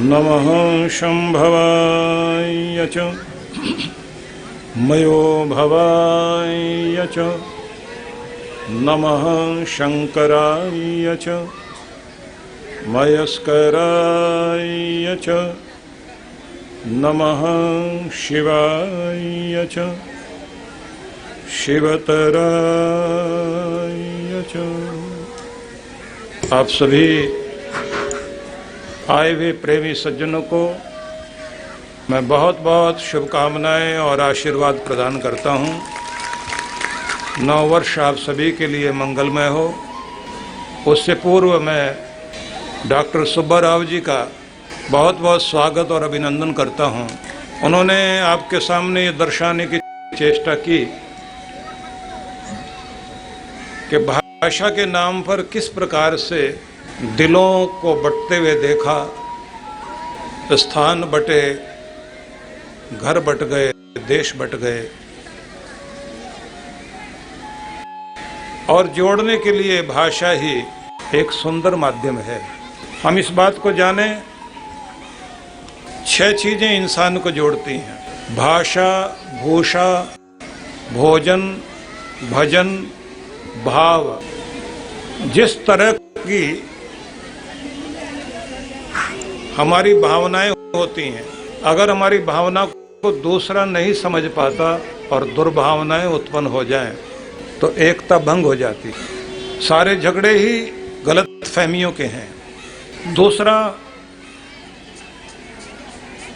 नमः शंभवाय च मयो भवाय च नमः शंकराय च मयस्कराय च नमः शिवाय च शिवतराय च। आप सभी आए हुए प्रेमी सज्जनों को मैं बहुत बहुत शुभकामनाएं और आशीर्वाद प्रदान करता हूं। नव वर्ष आप सभी के लिए मंगलमय हो। उससे पूर्व मैं डॉक्टर सुब्बा राव जी का बहुत बहुत स्वागत और अभिनंदन करता हूं। उन्होंने आपके सामने ये दर्शाने की चेष्टा की कि भाषा के नाम पर किस प्रकार से दिलों को बंटते हुए देखा, स्थान बटे, घर बट गए, देश बट गए, और जोड़ने के लिए भाषा ही एक सुंदर माध्यम है। हम इस बात को जानें, 6 चीजें इंसान को जोड़ती हैं: भाषा, भूषा, भोजन, भजन, भाव। जिस तरह की हमारी भावनाएं होती हैं, अगर हमारी भावना को दूसरा नहीं समझ पाता और दुर्भावनाएं उत्पन्न हो जाएं, तो एकता भंग हो जाती। सारे झगड़े ही गलत फहमियों के हैं। दूसरा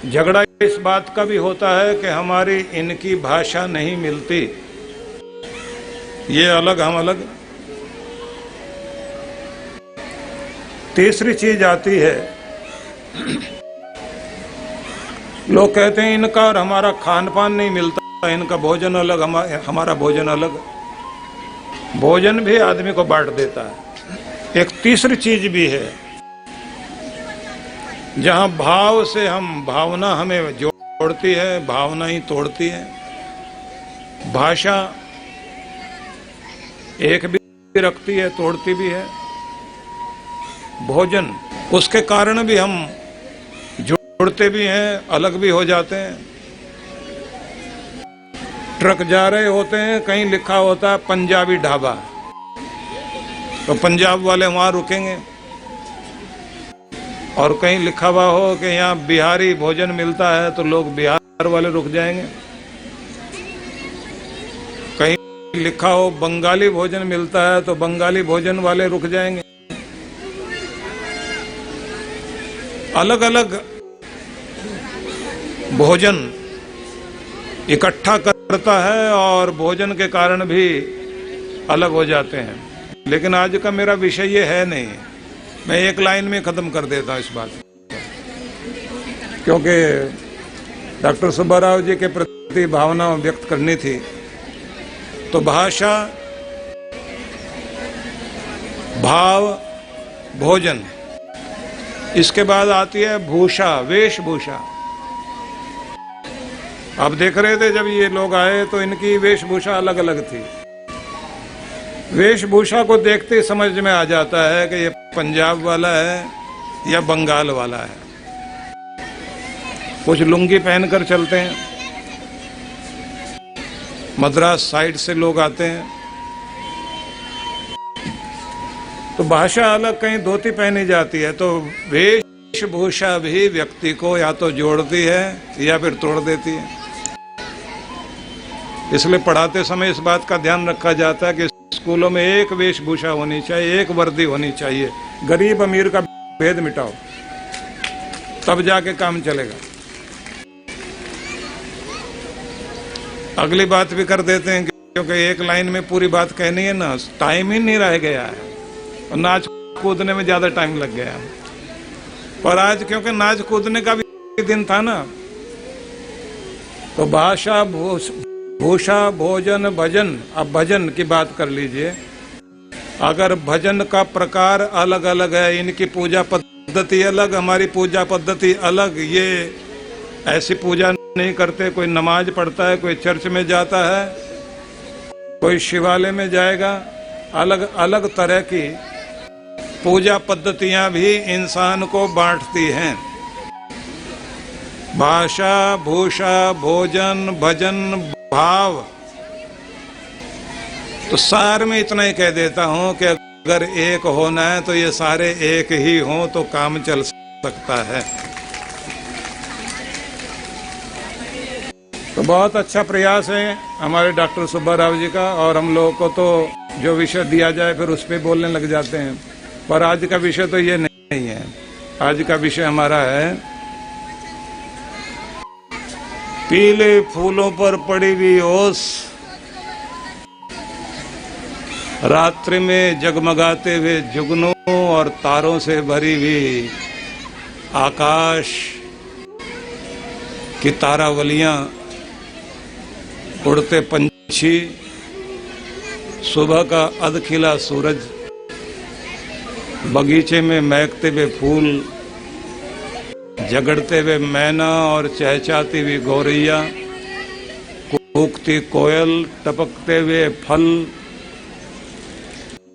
झगड़ा इस बात का भी होता है कि हमारी इनकी भाषा नहीं मिलती, ये अलग हम अलग। तीसरी चीज आती है, लोग कहते हैं इनका और हमारा खान पान नहीं मिलता, इनका भोजन अलग, हमारा भोजन अलग। भोजन भी आदमी को बांट देता है। एक तीसरी चीज भी है, जहां भाव से हम, भावना हमें जोड़ती है, भावना ही तोड़ती है। भाषा एक भी रखती है, तोड़ती भी है। भोजन, उसके कारण भी हम जुड़ते भी हैं, अलग भी हो जाते हैं। ट्रक जा रहे होते हैं, कहीं लिखा होता है पंजाबी ढाबा, तो पंजाब वाले वहां रुकेंगे, और कहीं लिखा हुआ हो कि यहाँ बिहारी भोजन मिलता है, तो लोग बिहार वाले रुक जाएंगे। कहीं लिखा हो बंगाली भोजन मिलता है, तो बंगाली भोजन वाले रुक जाएंगे। अलग अलग भोजन इकट्ठा करता है और भोजन के कारण भी अलग हो जाते हैं। लेकिन आज का मेरा विषय ये है नहीं, मैं एक लाइन में खत्म कर देता हूं इस बात, क्योंकि डॉक्टर सुब्बा राव जी के प्रति भावना व्यक्त करनी थी। तो भाषा, भाव, भोजन, इसके बाद आती है भूषा, वेशभूषा। आप देख रहे थे जब ये लोग आए तो इनकी वेशभूषा अलग अलग थी। वेशभूषा को देखते ही समझ में आ जाता है कि ये पंजाब वाला है या बंगाल वाला है। कुछ लुंगी पहनकर चलते हैं, मद्रास साइड से लोग आते हैं, तो भाषा अलग, कहीं धोती पहनी जाती है। तो वेशभूषा भी व्यक्ति को या तो जोड़ती है या फिर तोड़ देती है। इसलिए पढ़ाते समय इस बात का ध्यान रखा जाता है कि स्कूलों में एक वेशभूषा होनी चाहिए, एक वर्दी होनी चाहिए। गरीब अमीर का भेद मिटाओ, तब जाके काम चलेगा। अगली बात भी कर देते हैं, क्योंकि एक लाइन में पूरी बात कहनी है ना, टाइम ही नहीं रह गया है, और नाच कूदने में ज्यादा टाइम लग गया। पर आज क्योंकि नाच कूदने का भी दिन था ना, तो भाषा, भूषा, भोजन, भजन। अब भजन की बात कर लीजिए। अगर भजन का प्रकार अलग अलग है, इनकी पूजा पद्धति अलग, हमारी पूजा पद्धति अलग, ये ऐसी पूजा नहीं करते। कोई नमाज पढ़ता है, कोई चर्च में जाता है, कोई शिवालय में जाएगा। अलग अलग तरह की पूजा पद्धतियां भी इंसान को बांटती हैं। भाषा, भूषा, भोजन, भजन, भाव, तो सार में इतना ही कह देता हूं कि अगर एक होना है तो ये सारे एक ही हों तो काम चल सकता है। तो बहुत अच्छा प्रयास है हमारे डॉक्टर सुब्बा राव जी का, और हम लोगों को तो जो विषय दिया जाए फिर उस पे बोलने लग जाते हैं, पर आज का विषय तो ये नहीं है। आज का विषय हमारा है पीले फूलों पर पड़ी हुई ओस, रात्रि में जगमगाते हुए जुगनों और तारों से भरी हुई आकाश की तारावलियां, उड़ते पंछी, सुबह का अधखिला सूरज, बगीचे में महकते हुए फूल, झगड़ते हुए मैना और चहचहाती हुई गौरैया, कूकती कोयल, टपकते हुए फल,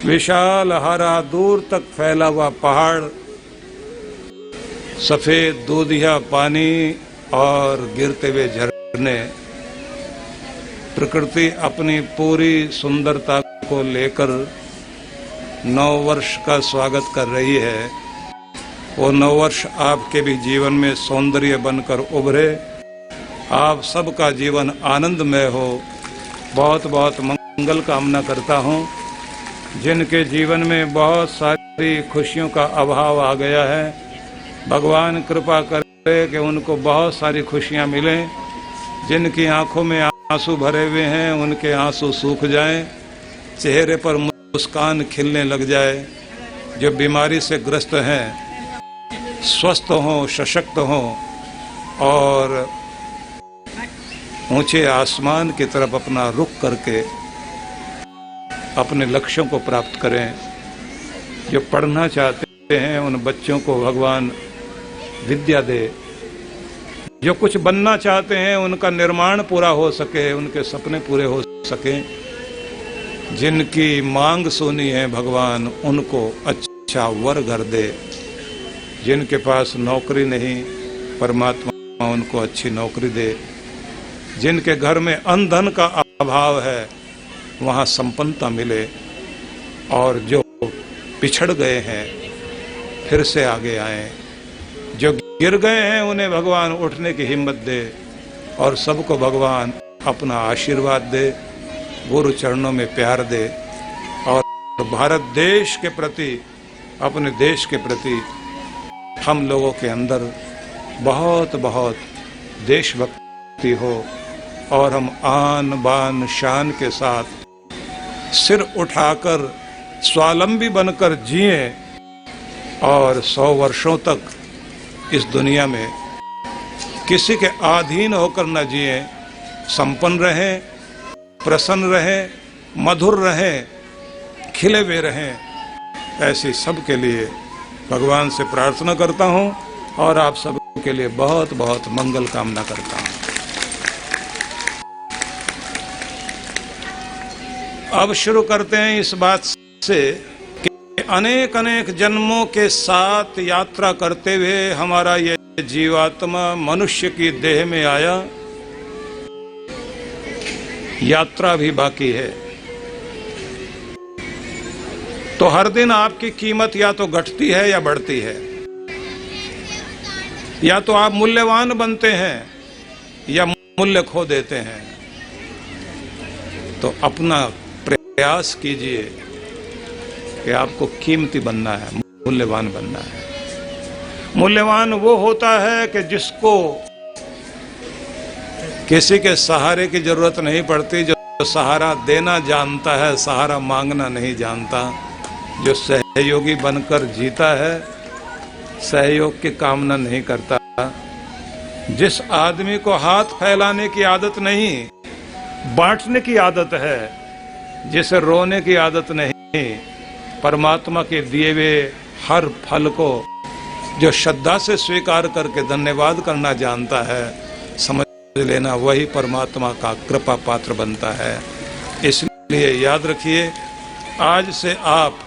विशाल हरा दूर तक फैला हुआ पहाड़, सफेद दूधिया पानी और गिरते हुए झरने, प्रकृति अपनी पूरी सुंदरता को लेकर नव वर्ष का स्वागत कर रही है। वो नव वर्ष आपके भी जीवन में सौंदर्य बनकर उभरे, आप सबका जीवन आनंदमय हो। बहुत बहुत मंगल कामना करता हूँ। जिनके जीवन में बहुत सारी खुशियों का अभाव आ गया है, भगवान कृपा करे कि उनको बहुत सारी खुशियाँ मिलें। जिनकी आंखों में आंसू भरे हुए हैं उनके आंसू सूख जाएं, चेहरे पर मुस्कान खिलने लग जाए। जो बीमारी से ग्रस्त हैं स्वस्थ हों, सशक्त हों और ऊंचे आसमान की तरफ अपना रुख करके अपने लक्ष्यों को प्राप्त करें। जो पढ़ना चाहते हैं उन बच्चों को भगवान विद्या दे। जो कुछ बनना चाहते हैं उनका निर्माण पूरा हो सके, उनके सपने पूरे हो सके। जिनकी मांग सुनी है भगवान उनको अच्छा वर घर दे। जिनके पास नौकरी नहीं परमात्मा उनको अच्छी नौकरी दे। जिनके घर में अन्न धन का अभाव है वहाँ संपन्नता मिले, और जो पिछड़ गए हैं फिर से आगे आए। जो गिर गए हैं उन्हें भगवान उठने की हिम्मत दे, और सबको भगवान अपना आशीर्वाद दे, गुरु चरणों में प्यार दे। और भारत देश के प्रति, अपने देश के प्रति हम लोगों के अंदर बहुत बहुत देशभक्ति हो, और हम आन बान शान के साथ सिर उठाकर स्वावलंबी बनकर जिए, और 100 वर्षों तक इस दुनिया में किसी के अधीन होकर न जिए। संपन्न रहें, प्रसन्न रहें, मधुर रहें, खिले हुए रहें। ऐसी सबके लिए भगवान से प्रार्थना करता हूँ, और आप सबके लिए बहुत बहुत मंगल कामना करता हूँ। अब शुरू करते हैं इस बात से कि अनेक अनेक जन्मों के साथ यात्रा करते हुए हमारा ये जीवात्मा मनुष्य की देह में आया। यात्रा भी बाकी है। तो हर दिन आपकी कीमत या तो घटती है या बढ़ती है। या तो आप मूल्यवान बनते हैं या मूल्य खो देते हैं। तो अपना प्रयास कीजिए कि आपको कीमती बनना है, मूल्यवान बनना है। मूल्यवान वो होता है कि जिसको किसी के सहारे की जरूरत नहीं पड़ती, जो सहारा देना जानता है, सहारा मांगना नहीं जानता, जो सहयोगी बनकर जीता है, सहयोग की कामना नहीं करता, जिस आदमी को हाथ फैलाने की आदत नहीं, बांटने की आदत है, जिसे रोने की आदत नहीं, परमात्मा के दिए हुए हर फल को जो श्रद्धा से स्वीकार करके धन्यवाद करना जानता है, समझ लेना वही परमात्मा का कृपा पात्र बनता है। इसलिए याद रखिए, आज से आप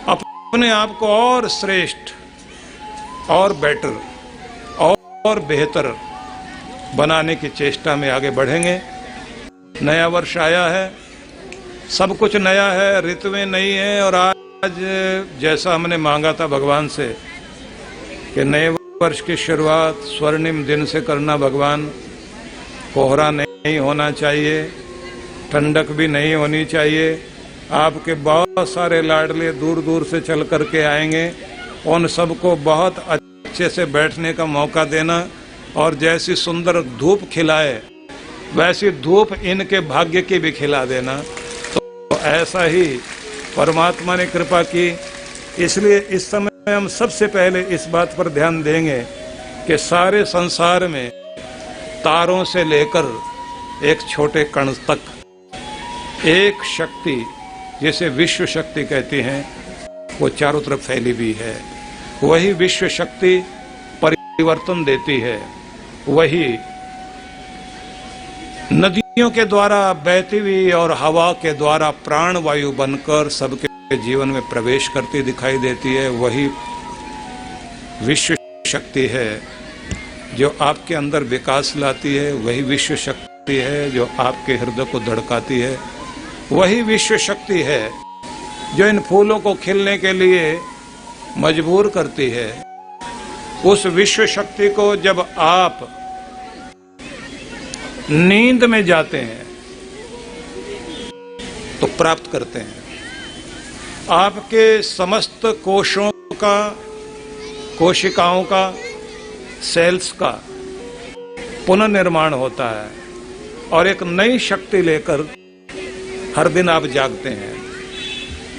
अपने आप को और श्रेष्ठ और बेटर और बेहतर बनाने की चेष्टा में आगे बढ़ेंगे। नया वर्ष आया है, सब कुछ नया है, ऋतुएं नई हैं, और आज जैसा हमने मांगा था भगवान से कि नए वर्ष की शुरुआत स्वर्णिम दिन से करना भगवान, कोहरा नहीं होना चाहिए, ठंडक भी नहीं होनी चाहिए, आपके बहुत सारे लाडले दूर दूर से चल करके आएंगे, उन सबको बहुत अच्छे से बैठने का मौका देना, और जैसी सुंदर धूप खिलाए वैसी धूप इनके भाग्य की भी खिला देना। तो ऐसा ही परमात्मा ने कृपा की। इसलिए इस समय हम सबसे पहले इस बात पर ध्यान देंगे कि सारे संसार में तारों से लेकर एक छोटे कण तक एक शक्ति, जिसे विश्व शक्ति कहती हैं, वो चारों तरफ फैली हुई है। वही विश्व शक्ति परिवर्तन देती है, वही नदियों के द्वारा बहती हुई और हवा के द्वारा प्राण वायु बनकर सबके जीवन में प्रवेश करती दिखाई देती है। वही विश्व शक्ति है जो आपके अंदर विकास लाती है, वही विश्व शक्ति है जो आपके हृदय को धड़काती है, वही विश्व शक्ति है जो इन फूलों को खिलने के लिए मजबूर करती है। उस विश्व शक्ति को जब आप नींद में जाते हैं तो प्राप्त करते हैं। आपके समस्त कोशों का, कोशिकाओं का, सेल्स का पुनर्निर्माण होता है, और एक नई शक्ति लेकर हर दिन आप जागते हैं।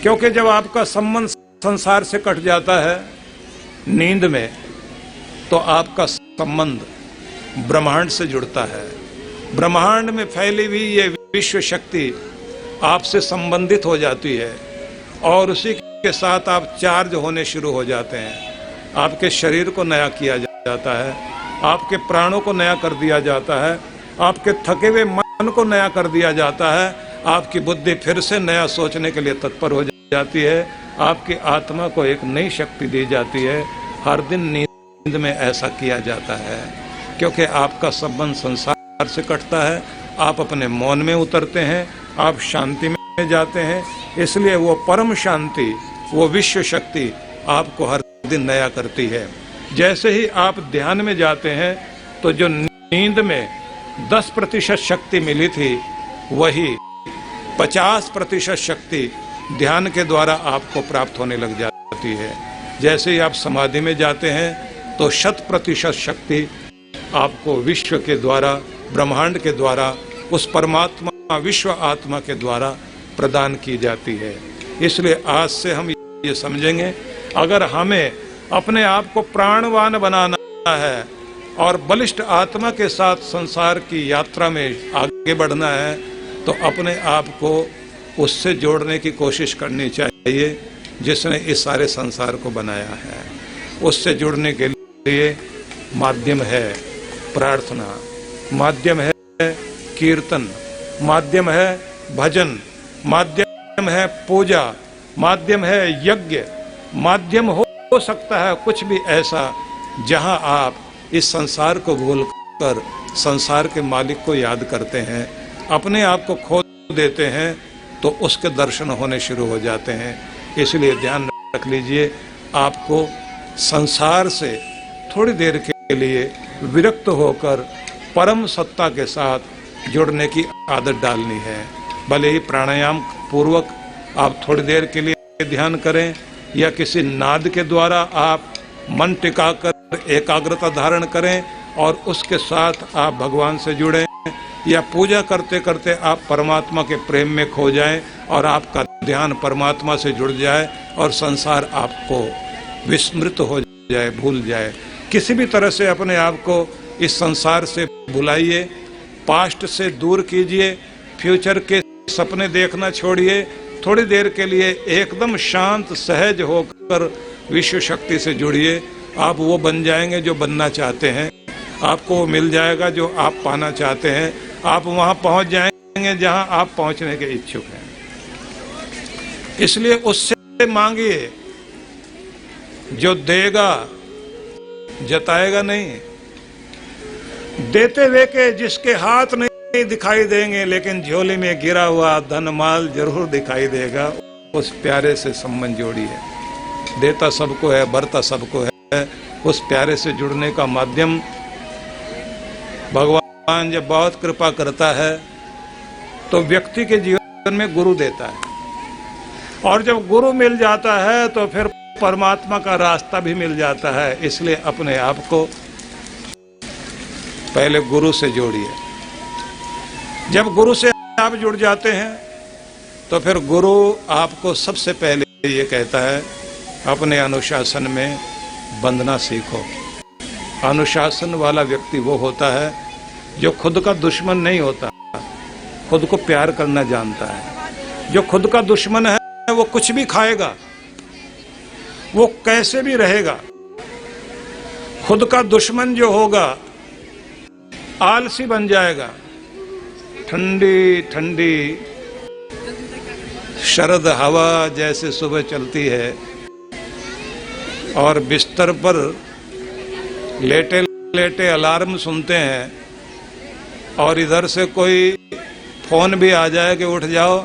क्योंकि जब आपका संबंध संसार से कट जाता है नींद में, तो आपका संबंध ब्रह्मांड से जुड़ता है। ब्रह्मांड में फैली हुई ये विश्व शक्ति आपसे संबंधित हो जाती है, और उसी के साथ आप चार्ज होने शुरू हो जाते हैं। आपके शरीर को नया किया जाता है, आपके प्राणों को नया कर दिया जाता है, आपके थके हुए मन को नया कर दिया जाता है, आपकी बुद्धि फिर से नया सोचने के लिए तत्पर हो जाती है, आपकी आत्मा को एक नई शक्ति दी जाती है। हर दिन नींद में ऐसा किया जाता है, क्योंकि आपका संबंध संसार से कटता है, आप अपने मौन में उतरते हैं, आप शांति में जाते हैं। इसलिए वो परम शांति, वो विश्व शक्ति आपको हर दिन नया करती है। जैसे ही आप ध्यान में जाते हैं, तो जो नींद में 10% शक्ति मिली थी, वही 50% शक्ति ध्यान के द्वारा आपको प्राप्त होने लग जाती है। जैसे ही आप समाधि में जाते हैं, तो 100% शक्ति आपको विश्व के द्वारा, ब्रह्मांड के द्वारा, उस परमात्मा विश्व आत्मा के द्वारा प्रदान की जाती है। इसलिए आज से हम ये समझेंगे, अगर हमें अपने आप को प्राणवान बनाना है और बलिष्ठ आत्मा के साथ संसार की यात्रा में आगे बढ़ना है, तो अपने आप को उससे जोड़ने की कोशिश करनी चाहिए जिसने इस सारे संसार को बनाया है। उससे जुड़ने के लिए माध्यम है प्रार्थना, माध्यम है कीर्तन, माध्यम है भजन, माध्यम है पूजा, माध्यम है यज्ञ, माध्यम हो सकता है कुछ भी ऐसा जहां आप इस संसार को भूलकर संसार के मालिक को याद करते हैं, अपने आप को खो देते हैं, तो उसके दर्शन होने शुरू हो जाते हैं। इसलिए ध्यान रख लीजिए, आपको संसार से थोड़ी देर के लिए विरक्त होकर परम सत्ता के साथ जुड़ने की आदत डालनी है। भले ही प्राणायाम पूर्वक आप थोड़ी देर के लिए ध्यान करें, या किसी नाद के द्वारा आप मन टिकाकर एकाग्रता धारण करें और उसके साथ आप भगवान से जुड़ें, या पूजा करते करते आप परमात्मा के प्रेम में खो जाएं और आपका ध्यान परमात्मा से जुड़ जाए और संसार आपको विस्मृत हो जाए, भूल जाए। किसी भी तरह से अपने आप को इस संसार से भुलाइए, पास्ट से दूर कीजिए, फ्यूचर के सपने देखना छोड़िए, थोड़ी देर के लिए एकदम शांत सहज होकर विश्व शक्ति से जुड़िए। आप वो बन जाएंगे जो बनना चाहते हैं, आपको वो मिल जाएगा जो आप पाना चाहते हैं, आप वहां पहुंच जाएंगे जहां आप पहुंचने के इच्छुक हैं। इसलिए उससे मांगिए, जो देगा जताएगा नहीं, देते हुए के जिसके हाथ नहीं दिखाई देंगे, लेकिन झोली में गिरा हुआ धन माल जरूर दिखाई देगा। उस प्यारे से संबंध जोड़िए। देता सबको है, बरता सबको है। उस प्यारे से जुड़ने का माध्यम भगवान जब बहुत कृपा करता है तो व्यक्ति के जीवन में गुरु देता है, और जब गुरु मिल जाता है तो फिर परमात्मा का रास्ता भी मिल जाता है। इसलिए अपने आप को पहले गुरु से जोड़िए। जब गुरु से आप जुड़ जाते हैं तो फिर गुरु आपको सबसे पहले ये कहता है, अपने अनुशासन में बंधना सीखो। अनुशासन वाला व्यक्ति वो होता है जो खुद का दुश्मन नहीं होता, खुद को प्यार करना जानता है। जो खुद का दुश्मन है वो कुछ भी खाएगा, वो कैसे भी रहेगा। खुद का दुश्मन जो होगा आलसी बन जाएगा। ठंडी ठंडी शरद हवा जैसे सुबह चलती है और बिस्तर पर लेटे लेटे अलार्म सुनते हैं, और इधर से कोई फोन भी आ जाए कि उठ जाओ,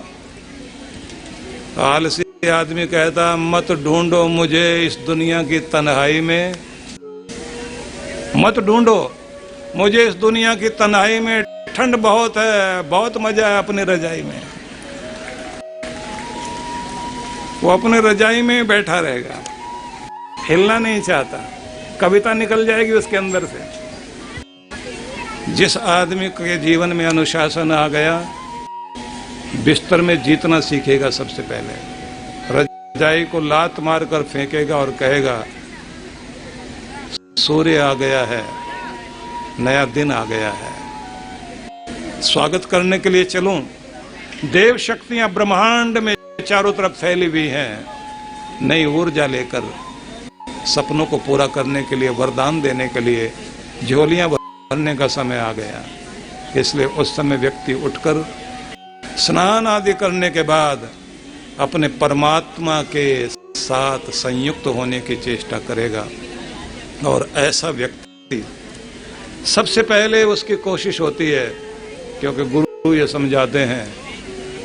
आलसी आदमी कहता मत ढूंढो मुझे इस दुनिया की तन्हाई में, मत ढूंढो मुझे इस दुनिया की तन्हाई में, ठंड बहुत है, बहुत मजा है अपनी रजाई में। वो अपने रजाई में बैठा रहेगा, हिलना नहीं चाहता, कविता निकल जाएगी उसके अंदर से। जिस आदमी के जीवन में अनुशासन आ गया, बिस्तर में जीतना सीखेगा। सबसे पहले रजाई को लात मार कर फेंकेगा और कहेगा सूर्य आ गया है, नया दिन आ गया है, स्वागत करने के लिए चलूं। देव शक्तियां ब्रह्मांड में चारों तरफ फैली हुई हैं। नई ऊर्जा लेकर सपनों को पूरा करने के लिए, वरदान देने के लिए झोलियां भरने का समय आ गया। इसलिए उस समय व्यक्ति उठकर स्नान आदि करने के बाद अपने परमात्मा के साथ संयुक्त होने की चेष्टा करेगा। और ऐसा व्यक्ति सबसे पहले उसकी कोशिश होती है, क्योंकि गुरु ये समझाते हैं,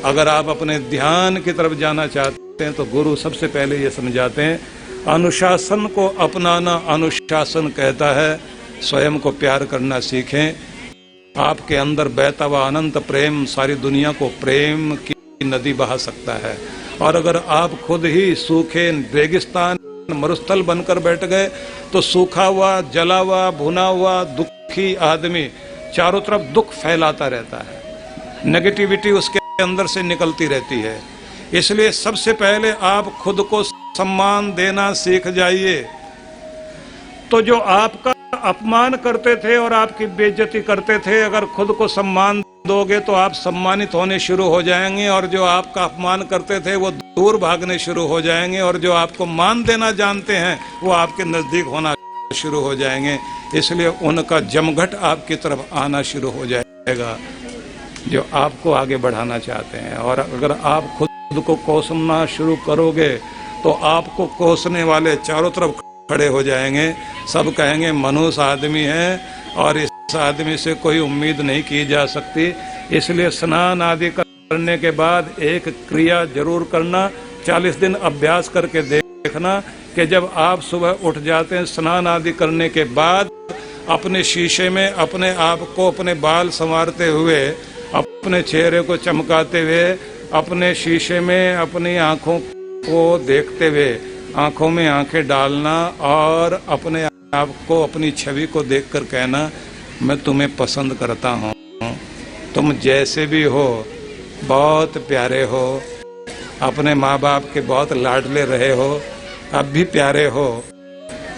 अगर आप अपने ध्यान की तरफ जाना चाहते हैं तो गुरु सबसे पहले ये समझाते हैं, अनुशासन को अपनाना। अनुशासन कहता है स्वयं को प्यार करना सीखें। आपके अंदर बहता हुआ अनंत प्रेम सारी दुनिया को प्रेम की नदी बहा सकता है। और अगर आप खुद ही सूखे रेगिस्तान मरुस्थल बनकर बैठ गए तो सूखा हुआ, जला हुआ, भुना हुआ, दुखी आदमी चारों तरफ दुख फैलाता रहता है, नेगेटिविटी उसके अंदर से निकलती रहती है। इसलिए सबसे पहले आप खुद को सम्मान देना सीख जाइए। तो जो आपका अपमान करते थे और आपकी बेइज्जती करते थे, अगर खुद को सम्मान दोगे तो आप सम्मानित होने शुरू हो जाएंगे, और जो आपका अपमान करते थे वो दूर भागने शुरू हो जाएंगे, और जो आपको मान देना जानते हैं वो आपके नजदीक होना शुरू हो जाएंगे। इसलिए उनका जमघट आपकी तरफ आना शुरू हो जाएगा जो आपको आगे बढ़ाना चाहते हैं। और अगर आप खुद को कोसना शुरू करोगे तो आपको कोसने वाले चारों तरफ खड़े हो जाएंगे। सब कहेंगे मनुष्य आदमी है और इस आदमी से कोई उम्मीद नहीं की जा सकती। इसलिए स्नान आदि करने के बाद एक क्रिया जरूर करना, 40 दिन अभ्यास करके देखना कि जब आप सुबह उठ जाते हैं स्नान आदि करने के बाद, अपने शीशे में अपने आप को, अपने बाल संवारते हुए, अपने चेहरे को चमकाते हुए, अपने शीशे में अपनी आंखों को देखते हुए आंखों में आंखें डालना और अपने आप को, अपनी छवि को देखकर कहना, मैं तुम्हें पसंद करता हूँ, तुम जैसे भी हो बहुत प्यारे हो, अपने माँ बाप के बहुत लाडले रहे हो, अब भी प्यारे हो,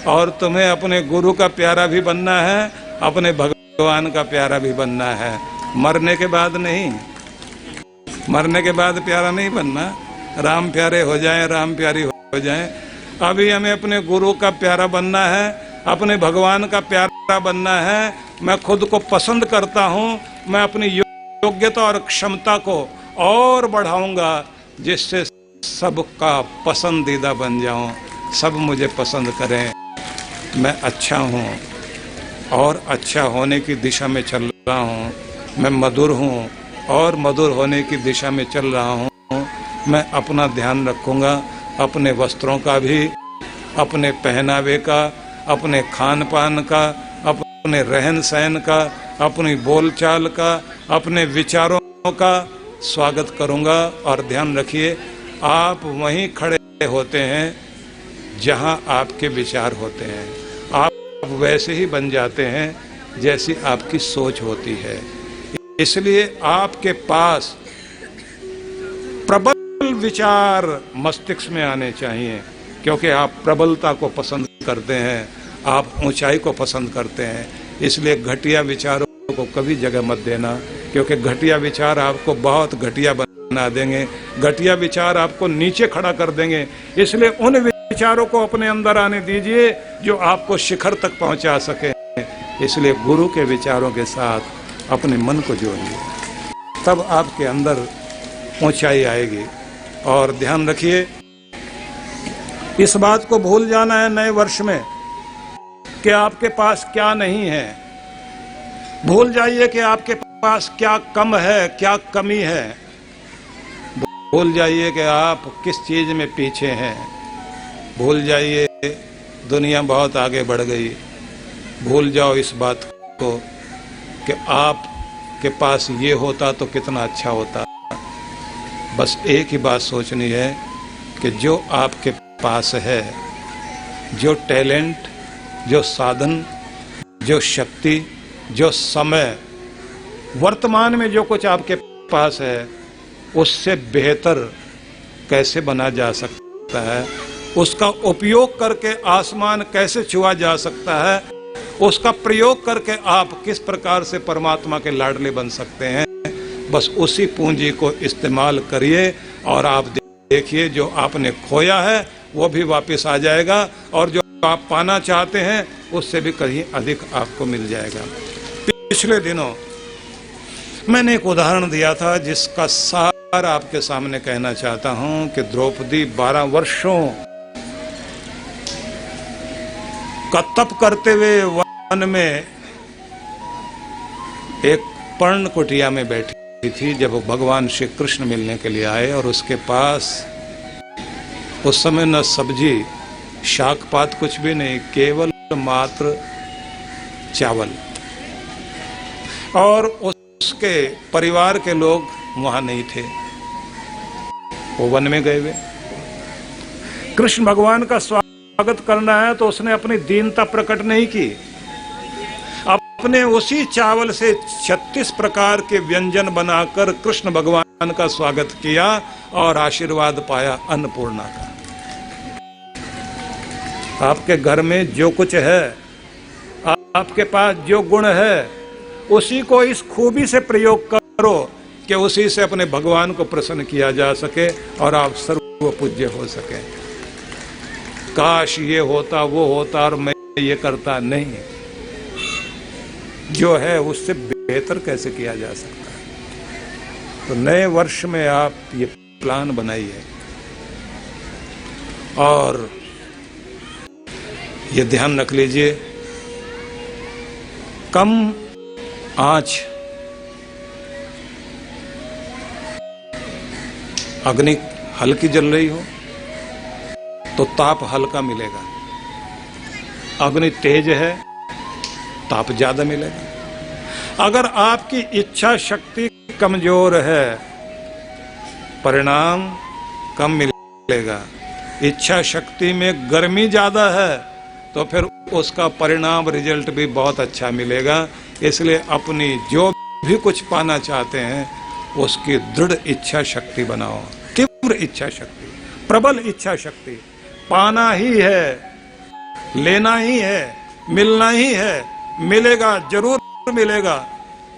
और तुम्हें अपने गुरु का प्यारा भी बनना है, अपने भगवान का प्यारा भी बनना है। मरने के बाद नहीं, मरने के बाद प्यारा नहीं बनना। राम प्यारे हो जाएं, राम प्यारी हो जाएं। अभी हमें अपने गुरु का प्यारा बनना है, अपने भगवान का प्यारा बनना है। मैं खुद को पसंद करता हूँ, मैं अपनी योग्यता और क्षमता को और बढ़ाऊंगा जिससे सबका पसंदीदा बन जाऊं, सब मुझे पसंद करें, मैं अच्छा हूँ। और अच्छा होने की दिशा में चल रहा हूँ, मैं मधुर हूँ और मधुर होने की दिशा में चल रहा हूँ। मैं अपना ध्यान रखूँगा, अपने वस्त्रों का भी, अपने पहनावे का, अपने खान पान का, अपने रहन सहन का, अपनी बोलचाल का, अपने विचारों का स्वागत करूँगा। और ध्यान रखिए, आप वहीं खड़े होते हैं जहाँ आपके विचार होते हैं। आप वैसे ही बन जाते हैं जैसी आपकी सोच होती है। इसलिए आपके पास प्रबल विचार मस्तिष्क में आने चाहिए, क्योंकि आप प्रबलता को पसंद करते हैं, आप ऊंचाई को पसंद करते हैं। इसलिए घटिया विचारों को कभी जगह मत देना, क्योंकि घटिया विचार आपको बहुत घटिया बना देंगे, घटिया विचार आपको नीचे खड़ा कर देंगे। इसलिए उन विचारों को अपने अंदर आने दीजिए जो आपको शिखर तक पहुंचा सके। इसलिए गुरु के विचारों के साथ अपने मन को जोड़िए, तब आपके अंदर ऊंचाई आएगी। और ध्यान रखिए, इस बात को भूल जाना है नए वर्ष में कि आपके पास क्या नहीं है। भूल जाइए कि आपके पास क्या कम है, क्या कमी है। भूल जाइए कि आप किस चीज में पीछे हैं। भूल जाइए दुनिया बहुत आगे बढ़ गई। भूल जाओ इस बात को कि आप के पास ये होता तो कितना अच्छा होता। बस एक ही बात सोचनी है कि जो आपके पास है, जो टैलेंट, जो साधन, जो शक्ति, जो समय, वर्तमान में जो कुछ आपके पास है, उससे बेहतर कैसे बना जा सकता है, उसका उपयोग करके आसमान कैसे छुआ जा सकता है, उसका प्रयोग करके आप किस प्रकार से परमात्मा के लाडले बन सकते हैं। बस उसी पूंजी को इस्तेमाल करिए और आप देखिए जो आपने खोया है वो भी वापस आ जाएगा, और जो आप पाना चाहते हैं उससे भी कहीं अधिक आपको मिल जाएगा। पिछले दिनों मैंने एक उदाहरण दिया था जिसका सार आपके सामने कहना चाहता हूं कि द्रौपदी 12 वर्षों का तप करते हुए वन में एक पर्ण कुटिया में बैठी थी जब भगवान श्री कृष्ण मिलने के लिए आए। और उसके पास उस समय न सब्जी, शाक पात कुछ भी नहीं, केवल मात्र चावल। और उसके परिवार के लोग वहां नहीं थे, वो वन में गए हुए। कृष्ण भगवान का स्वागत करना है तो उसने अपनी दीनता प्रकट नहीं की। अपने उसी चावल से 36 प्रकार के व्यंजन बनाकर कृष्ण भगवान का स्वागत किया और आशीर्वाद पाया अन्नपूर्णा का। आपके घर में जो कुछ है, आपके पास जो गुण है, उसी को इस खूबी से प्रयोग करो कि उसी से अपने भगवान को प्रसन्न किया जा सके और आप सर्व पूज्य हो सके। काश ये होता, वो होता और मैं ये करता, नहीं। जो है उससे बेहतर कैसे किया जा सकता है। तो नए वर्ष में आप ये प्लान बनाइए और ये ध्यान रख लीजिए, कम आंच, अग्नि हल्की जल रही हो तो ताप हल्का मिलेगा, अग्नि तेज है ताप ज्यादा मिलेगा। अगर आपकी इच्छा शक्ति कमजोर है परिणाम कम मिलेगा। इच्छा शक्ति में गर्मी ज्यादा है तो फिर उसका परिणाम रिजल्ट भी बहुत अच्छा मिलेगा। इसलिए अपनी जो भी कुछ पाना चाहते हैं उसकी दृढ़ इच्छा शक्ति बनाओ, तीव्र इच्छा शक्ति, प्रबल इच्छा शक्ति। पाना ही है, लेना ही है, मिलना ही है, मिलेगा, जरूर मिलेगा।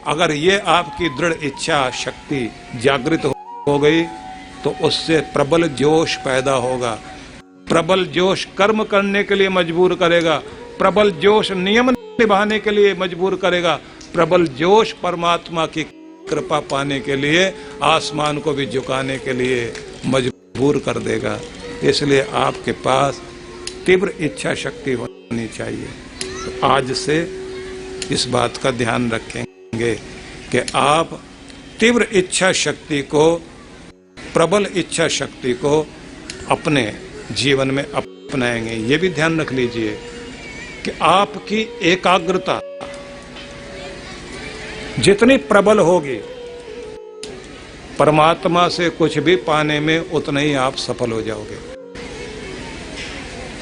अगर ये आपकी दृढ़ इच्छा शक्ति जागृत हो गई तो उससे प्रबल जोश पैदा होगा। प्रबल जोश कर्म करने के लिए मजबूर करेगा, प्रबल जोश नियम निभाने के लिए मजबूर करेगा, प्रबल जोश परमात्मा की कृपा पाने के लिए आसमान को भी झुकाने के लिए मजबूर कर देगा। इसलिए आपके पास तीव्र इच्छा शक्ति होनी चाहिए। तो आज से इस बात का ध्यान रखेंगे कि आप तीव्र इच्छा शक्ति को, प्रबल इच्छा शक्ति को अपने जीवन में अपनाएंगे। ये भी ध्यान रख लीजिए कि आपकी एकाग्रता जितनी प्रबल होगी, परमात्मा से कुछ भी पाने में उतना ही आप सफल हो जाओगे।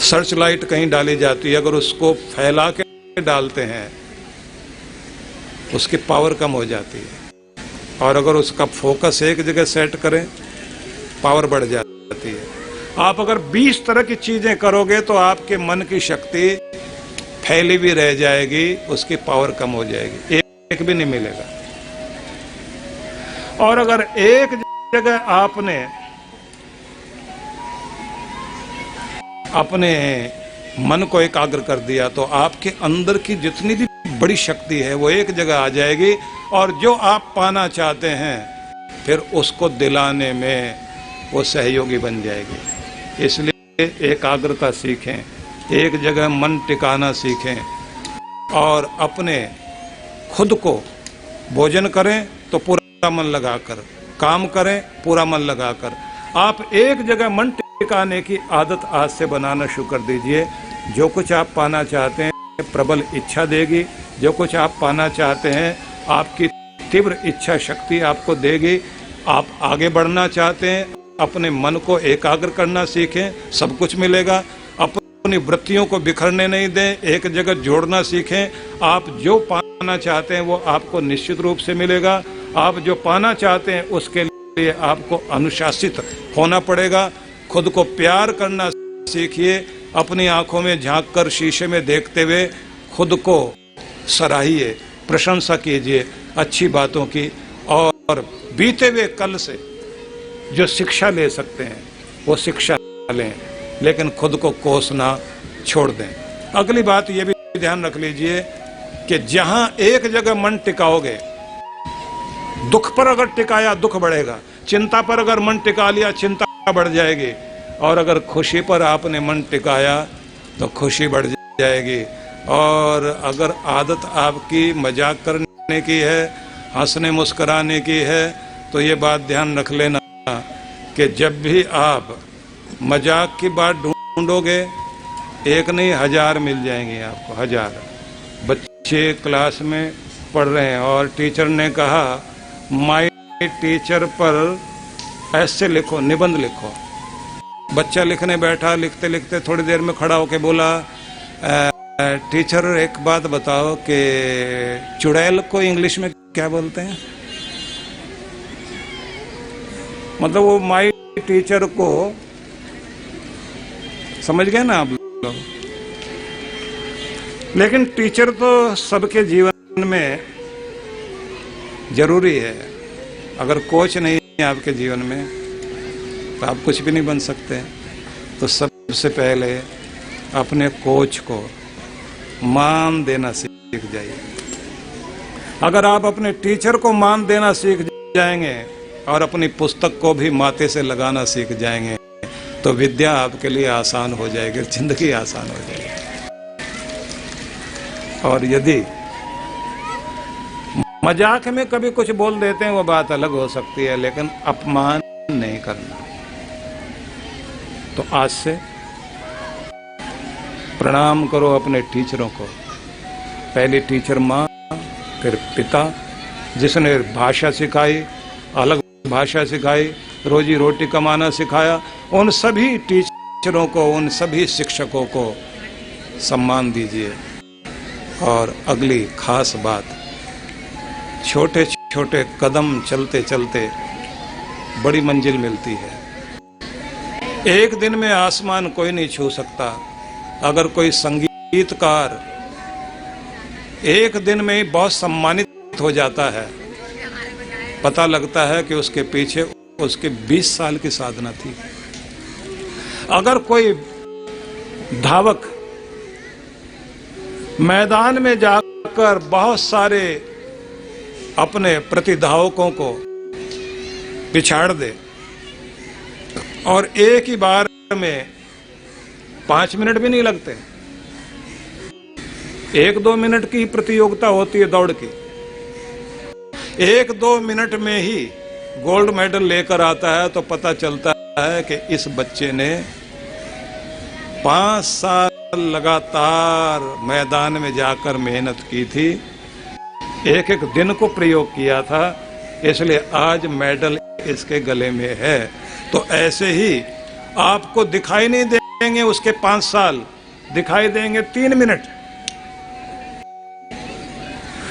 सर्च लाइट कहीं डाली जाती है, अगर उसको फैला के डालते हैं उसकी पावर कम हो जाती है, और अगर उसका फोकस एक जगह सेट करें पावर बढ़ जाती है। आप अगर 20 तरह की चीजें करोगे तो आपके मन की शक्ति फैली भी रह जाएगी, उसकी पावर कम हो जाएगी, एक भी नहीं मिलेगा। और अगर एक जगह आपने अपने मन को एकाग्र कर दिया तो आपके अंदर की जितनी भी बड़ी शक्ति है वो एक जगह आ जाएगी, और जो आप पाना चाहते हैं फिर उसको दिलाने में वो सहयोगी बन जाएगी। इसलिए एकाग्रता सीखें, एक जगह मन टिकाना सीखें, और अपने खुद को भोजन करें तो पूरा मन लगाकर, काम करें पूरा मन लगाकर। आप एक जगह मन टिकाने की आदत आज से बनाना शुरू कर दीजिए। जो कुछ आप पाना चाहते हैं प्रबल इच्छा देगी, जो कुछ आप पाना चाहते हैं आपकी तीव्र इच्छा शक्ति आपको देगी। आप आगे बढ़ना चाहते हैं अपने मन को एकाग्र करना सीखें, सब कुछ मिलेगा। अपनी वृत्तियों को बिखरने नहीं दें, एक जगह जोड़ना सीखें। आप जो पाना चाहते हैं वो आपको निश्चित रूप से मिलेगा। आप जो पाना चाहते हैं उसके लिए आपको अनुशासित होना पड़ेगा। खुद को प्यार करना सीखिए, अपनी आंखों में झांककर शीशे में देखते हुए खुद को सराहिए, प्रशंसा कीजिए अच्छी बातों की, और बीते हुए कल से जो शिक्षा ले सकते हैं वो शिक्षा लें, लेकिन खुद को कोसना छोड़ दें। अगली बात ये भी ध्यान रख लीजिए कि जहां एक जगह मन टिकाओगे, दुख पर अगर टिकाया दुख बढ़ेगा, चिंता पर अगर मन टिका लिया चिंता बढ़ जाएगी, और अगर खुशी पर आपने मन टिकाया तो खुशी बढ़ जाएगी। और अगर आदत आपकी मजाक करने की है, हंसने मुस्कुराने की है, तो ये बात ध्यान रख लेना कि जब भी आप मजाक की बात ढूंढोगे एक नहीं 1000 मिल जाएंगे आपको, 1000। बच्चे क्लास में पढ़ रहे हैं और टीचर ने कहा माय टीचर पर ऐसे लिखो, निबंध लिखो। बच्चा लिखने बैठा, लिखते लिखते थोड़ी देर में खड़ा होके बोला टीचर एक बात बताओ कि चुड़ैल को इंग्लिश में क्या बोलते हैं। मतलब वो माय टीचर को समझ गए ना आप लोग। लेकिन टीचर तो सबके जीवन में जरूरी है। अगर कोच नहीं है आपके जीवन में तो आप कुछ भी नहीं बन सकते। तो सबसे पहले अपने कोच को मान देना सीख जाइए। अगर आप अपने टीचर को मान देना सीख जाएंगे और अपनी पुस्तक को भी माथे से लगाना सीख जाएंगे तो विद्या आपके लिए आसान हो जाएगी, जिंदगी आसान हो जाएगी। और यदि मजाक में कभी कुछ बोल देते हैं वो बात अलग हो सकती है, लेकिन अपमान नहीं करना। तो आज से प्रणाम करो अपने टीचरों को। पहली टीचर माँ, फिर पिता जिसने भाषा सिखाई, अलग भाषा सिखाई, रोजी रोटी कमाना सिखाया, उन सभी टीचरों को, उन सभी शिक्षकों को सम्मान दीजिए। और अगली खास बात, छोटे छोटे कदम चलते चलते बड़ी मंजिल मिलती है। एक दिन में आसमान कोई नहीं छू सकता। अगर कोई संगीतकार एक दिन में ही बहुत सम्मानित हो जाता है, पता लगता है कि उसके पीछे उसके 20 साल की साधना थी। अगर कोई धावक मैदान में जाकर बहुत सारे अपने प्रतिधावकों को पिछाड़ दे और एक ही बार में 5 मिनट भी नहीं लगते, 1-2 मिनट की प्रतियोगिता होती है दौड़ की, 1-2 मिनट में ही गोल्ड मेडल लेकर आता है तो पता चलता है कि इस बच्चे ने 5 साल लगातार मैदान में जाकर मेहनत की थी, एक एक दिन को प्रयोग किया था, इसलिए आज मेडल इसके गले में है। तो ऐसे ही आपको दिखाई नहीं देंगे उसके 5 साल, दिखाई देंगे 3 मिनट।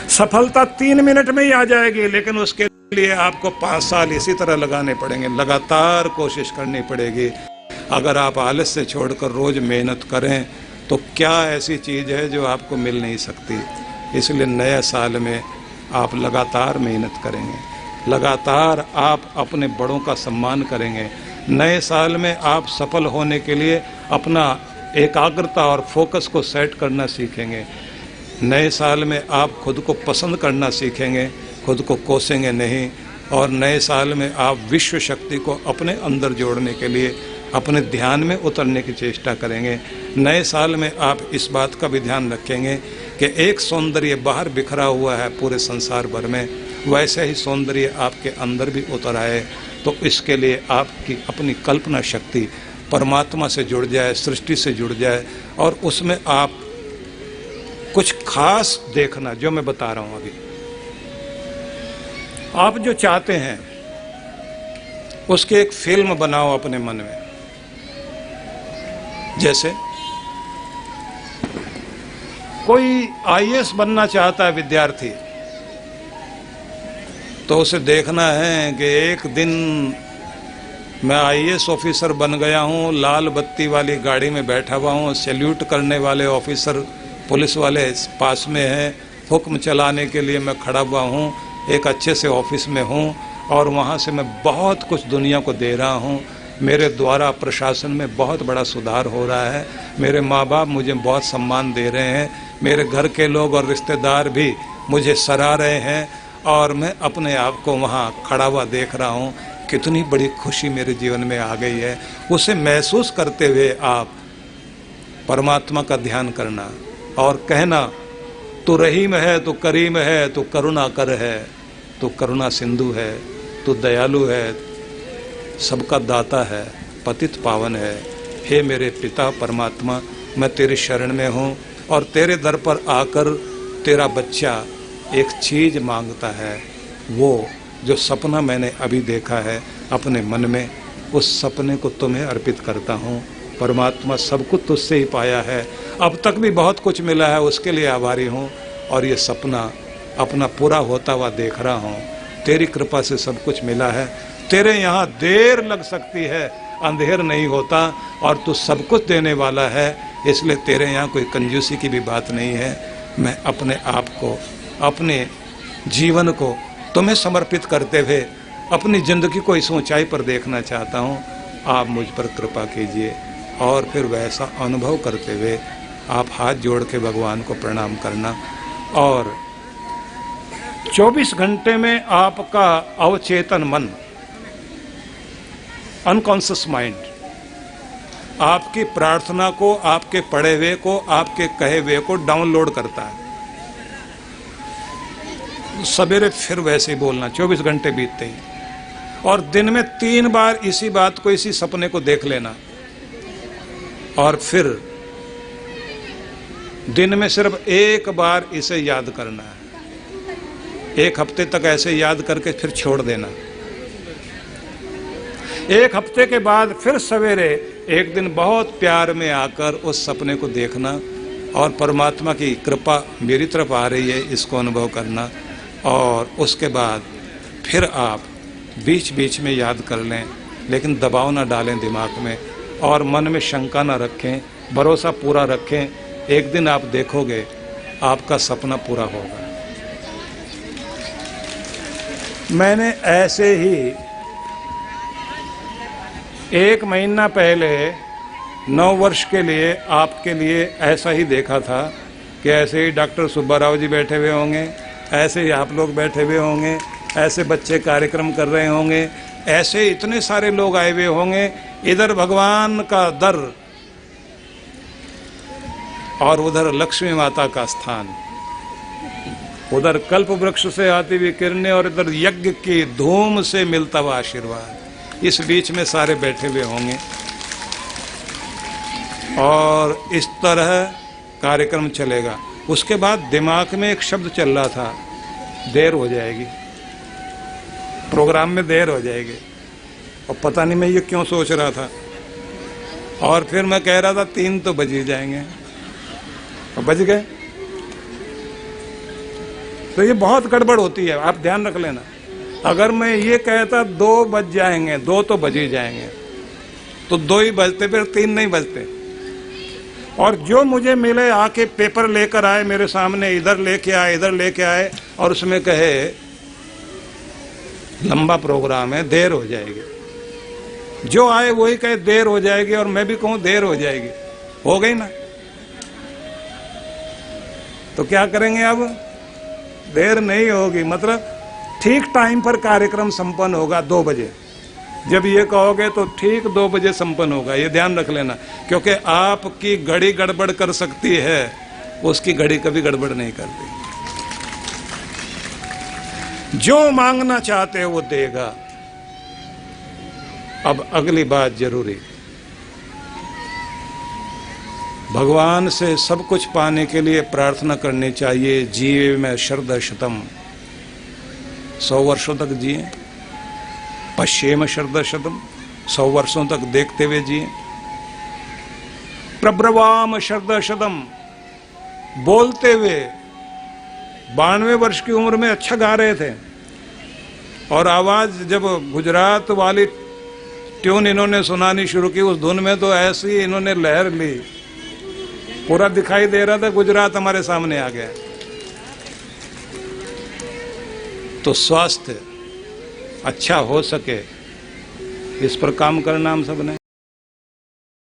सफलता 3 मिनट में ही आ जाएगी, लेकिन उसके लिए आपको 5 साल इसी तरह लगाने पड़ेंगे, लगातार कोशिश करनी पड़ेगी। अगर आप आलस्य छोड़कर रोज मेहनत करें तो क्या ऐसी चीज है जो आपको मिल नहीं सकती। इसलिए नए साल में आप लगातार मेहनत करेंगे, लगातार आप अपने बड़ों का सम्मान करेंगे। नए साल में आप सफल होने के लिए अपना एकाग्रता और फोकस को सेट करना सीखेंगे। नए साल में आप खुद को पसंद करना सीखेंगे, खुद को कोसेंगे नहीं। और नए साल में आप विश्व शक्ति को अपने अंदर जोड़ने के लिए अपने ध्यान में उतरने की चेष्टा करेंगे। नए साल में आप इस बात का भी ध्यान रखेंगे कि एक सौंदर्य बाहर बिखरा हुआ है पूरे संसार भर में, वैसे ही सौंदर्य आपके अंदर भी उतर आए। तो इसके लिए आपकी अपनी कल्पना शक्ति परमात्मा से जुड़ जाए, सृष्टि से जुड़ जाए, और उसमें आप कुछ खास देखना, जो मैं बता रहा हूं अभी। आप जो चाहते हैं उसकी एक फिल्म बनाओ अपने मन में। जैसे कोई आईएएस बनना चाहता है विद्यार्थी, तो उसे देखना है कि एक दिन मैं आईएएस ऑफिसर बन गया हूँ, लाल बत्ती वाली गाड़ी में बैठा हुआ हूँ, सैल्यूट करने वाले ऑफिसर पुलिस वाले पास में हैं, हुक्म चलाने के लिए मैं खड़ा हुआ हूँ, एक अच्छे से ऑफिस में हूँ और वहाँ से मैं बहुत कुछ दुनिया को दे रहा हूँ। मेरे द्वारा प्रशासन में बहुत बड़ा सुधार हो रहा है, मेरे माँ बाप मुझे बहुत सम्मान दे रहे हैं, मेरे घर के लोग और रिश्तेदार भी मुझे सराह रहे हैं, और मैं अपने आप को वहाँ खड़ा हुआ देख रहा हूँ। कितनी बड़ी खुशी मेरे जीवन में आ गई है। उसे महसूस करते हुए आप परमात्मा का ध्यान करना और कहना, तू रहीम है, तू करीम है, तू करुणा कर है, तू करुणा सिंधु है, तू दयालु है, सबका दाता है, पतित पावन है। हे मेरे पिता परमात्मा, मैं तेरे शरण में हूँ और तेरे दर पर आकर तेरा बच्चा एक चीज मांगता है, वो जो सपना मैंने अभी देखा है अपने मन में, उस सपने को तुम्हें अर्पित करता हूँ। परमात्मा सब कुछ तुझसे ही पाया है, अब तक भी बहुत कुछ मिला है, उसके लिए आभारी हूँ, और ये सपना अपना पूरा होता हुआ देख रहा हूँ। तेरी कृपा से सब कुछ मिला है, तेरे यहाँ देर लग सकती है, अंधेर नहीं होता, और तू सब कुछ देने वाला है, इसलिए तेरे यहाँ कोई कंजूसी की भी बात नहीं है। मैं अपने आप को, अपने जीवन को तुम्हें समर्पित करते हुए अपनी ज़िंदगी को इस ऊंचाई पर देखना चाहता हूँ। आप मुझ पर कृपा कीजिए। और फिर वैसा अनुभव करते हुए आप हाथ जोड़ के भगवान को प्रणाम करना, और 24 घंटे में आपका अवचेतन मन, अनकॉन्शियस माइंड, आपकी प्रार्थना को, आपके पढ़े हुए को, आपके कहे हुए को डाउनलोड करता है। सवेरे फिर वैसे ही बोलना 24 घंटे बीतते ही, और दिन में 3 बार इसी बात को, इसी सपने को देख लेना, और फिर दिन में सिर्फ 1 बार इसे याद करना है। 1 हफ्ते तक ऐसे याद करके फिर छोड़ देना। 1 हफ्ते के बाद फिर सवेरे एक दिन बहुत प्यार में आकर उस सपने को देखना, और परमात्मा की कृपा मेरी तरफ आ रही है इसको अनुभव करना। और उसके बाद फिर आप बीच बीच में याद कर लें, लेकिन दबाव ना डालें दिमाग में, और मन में शंका ना रखें, भरोसा पूरा रखें। एक दिन आप देखोगे आपका सपना पूरा होगा। मैंने ऐसे ही 1 महीना पहले 9 वर्ष के लिए आपके लिए ऐसा ही देखा था कि ऐसे ही डॉक्टर सुब्बाराव जी बैठे हुए होंगे, ऐसे ही आप लोग बैठे हुए होंगे, ऐसे बच्चे कार्यक्रम कर रहे होंगे, ऐसे इतने सारे लोग आए हुए होंगे। इधर भगवान का दर और उधर लक्ष्मी माता का स्थान, उधर कल्प वृक्ष से आती हुई किरणें और इधर यज्ञ की धूम से मिलता हुआ आशीर्वाद। इस बीच में सारे बैठे हुए होंगे और इस तरह कार्यक्रम चलेगा। उसके बाद दिमाग में एक शब्द चल रहा था, देर हो जाएगी, प्रोग्राम में देर हो जाएगी। और पता नहीं मैं ये क्यों सोच रहा था। और फिर मैं कह रहा था 3 तो बज ही जाएंगे, और बज गए। तो ये बहुत गड़बड़ होती है, आप ध्यान रख लेना। अगर मैं ये कहता 2 बज जाएंगे, 2 तो बज ही जाएंगे, तो 2 ही बजते, फिर 3 नहीं बजते। और जो मुझे मिले आके पेपर लेकर आए मेरे सामने, इधर लेके आए, इधर लेके आए, और उसमें कहे लंबा प्रोग्राम है, देर हो जाएगी। जो आए वही कहे देर हो जाएगी, और मैं भी कहूं देर हो जाएगी, हो गई ना। तो क्या करेंगे अब? देर नहीं होगी, मतलब ठीक टाइम पर कार्यक्रम संपन्न होगा 2 बजे। जब ये कहोगे तो ठीक 2 बजे संपन्न होगा, ये ध्यान रख लेना। क्योंकि आपकी घड़ी गड़बड़ कर सकती है, उसकी घड़ी कभी गड़बड़ नहीं करती। जो मांगना चाहते हो वो देगा। अब अगली बात जरूरी, भगवान से सब कुछ पाने के लिए प्रार्थना करनी चाहिए। जीवे में शरद शतम, 100 वर्षों तक जिए। पश्येम शरद शतम, 100 वर्षों तक देखते हुए जिए। प्रब्रवाम शरद शतम, बोलते हुए। 92 वर्ष की उम्र में अच्छा गा रहे थे, और आवाज जब गुजरात वाली ट्यून इन्होंने सुनानी शुरू की, उस धुन में तो ऐसी इन्होंने लहर ली, पूरा दिखाई दे रहा था गुजरात हमारे सामने आ गया। तो स्वास्थ्य अच्छा हो सके, इस पर काम करना हम सब ने।